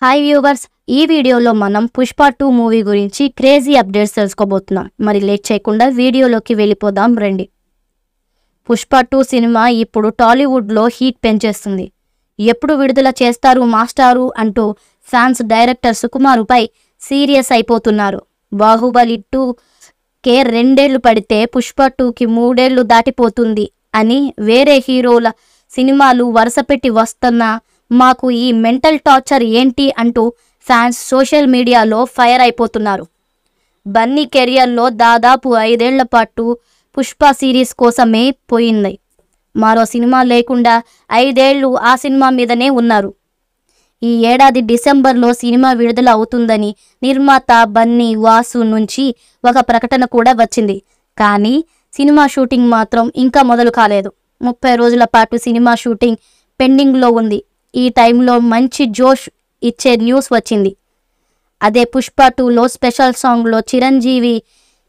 Hi viewers, ఈ వీడియోలో మనం పుష్ప 2 మూవీ గురించి క్రేజీ అప్డేట్స్ తెలుసుకోబోతున్నాం. మరి లేట్ చేయకుండా వీడియోలోకి వెళ్ళిపోదాం రండి. పుష్ప 2 సినిమా ఇప్పుడు టాలీవుడ్లో హీట్ పెంచేస్తుంది. ఎప్పుడు విడుదల చేస్తారు మాస్టారు అంటూ ఫ్యాన్స్ డైరెక్టర్ సుకుమార్పై సీరియస్ అయిపోతున్నారు. బాహుబలి 2కే 2 ఏళ్లు పడితే పుష్ప 2కి 3 ఏళ్లు దాటిపోతుంది అని వేరే హీరోల సినిమాలు వరుసపెట్టి వస్తున్నా మాకు ఈ మెంటల్ టార్చర్ ఏంటి అంటూ ఫ్యాన్స్ సోషల్ మీడియాలో ఫైర్ అయిపోతున్నారు. బన్నీ కెరియర్లో దాదాపు 5 ఏళ్ల పాటు పుష్ప సిరీస్ కోసమే పోయింది. మరో సినిమా లేకుండా 5 ఏళ్లు ఆ సినిమా మీదనే ఉన్నారు. ఈ ఏడాది డిసెంబర్లో సినిమా విడుదల అవుతుందని నిర్మాత బన్నీ వాసు నుంచి ఒక ప్రకటన కూడా వచ్చింది. కానీ సినిమా షూటింగ్ మాత్రం ఇంకా మొదలు కాలేదు. 30 రోజుల పాటు సినిమా షూటింగ్ పెండింగ్లో ఉంది. ఈ టైంలో మంచి జోష్ ఇచ్చే న్యూస్ వచ్చింది. అదే పుష్ప 2లో స్పెషల్ సాంగ్లో చిరంజీవి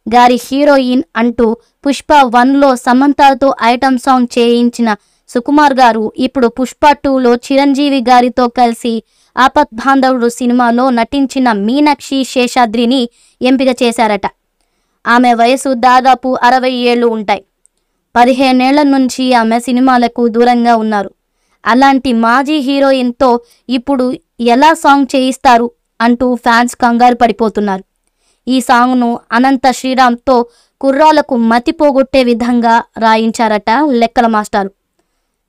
గారి హీరోయిన్ అంటూ పుష్ప 1లో సమంతతో ఐటమ్ సాంగ్ చేయించిన సుకుమార్ గారు ఇప్పుడు పుష్ప 2లో చిరంజీవి గారితో కలిసి ఆపద్బాంధవుడు సినిమాలో నటించిన మీనాక్షి శేషాద్రిని ఎంపిక చేశారట. ఆమె వయసు దాదాపు 60 ఏళ్లు ఉంటాయి. 15 ఏళ్ల నుంచి ఆమె సినిమాలకు దూరంగా ఉన్నారు. అలాంటి మాజీ హీరోయిన్తో ఇప్పుడు ఎలా సాంగ్ చేయిస్తారు అంటూ ఫ్యాన్స్ కంగారు పడిపోతున్నారు. ఈ సాంగ్ను అనంత శ్రీరామ్తో కుర్రాలకు మతి పోగొట్టే విధంగా రాయించారట లెక్కల మాస్టారు.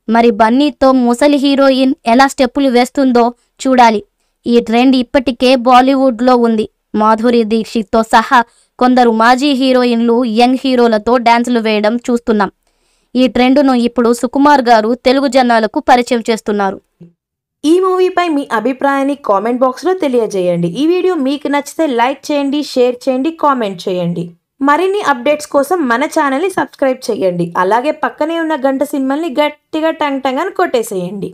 మరి బన్నీతో ముసలి హీరోయిన్ ఎలా స్టెప్పులు వేస్తుందో చూడాలి. ఈ ట్రెండ్ ఇప్పటికే బాలీవుడ్లో ఉంది. మాధురి దీక్షిత్తో సహా కొందరు మాజీ హీరోయిన్లు యంగ్ హీరోలతో డ్యాన్సులు వేయడం చూస్తున్నాం. ఈ ట్రెండ్ను ఇప్పుడు సుకుమార్ గారు తెలుగు జనాలకు పరిచయం చేస్తున్నారు. ఈ మూవీపై మీ అభిప్రాయాన్ని కామెంట్ బాక్స్లో తెలియజేయండి. ఈ వీడియో మీకు నచ్చితే లైక్ చేయండి, షేర్ చేయండి, కామెంట్ చేయండి. మరిన్ని అప్డేట్స్ కోసం మన ఛానల్ని సబ్స్క్రైబ్ చేయండి. అలాగే పక్కనే ఉన్న గంట సింబల్ని గట్టిగా టంగ్ టంగ్ అని కొట్టేసేయండి.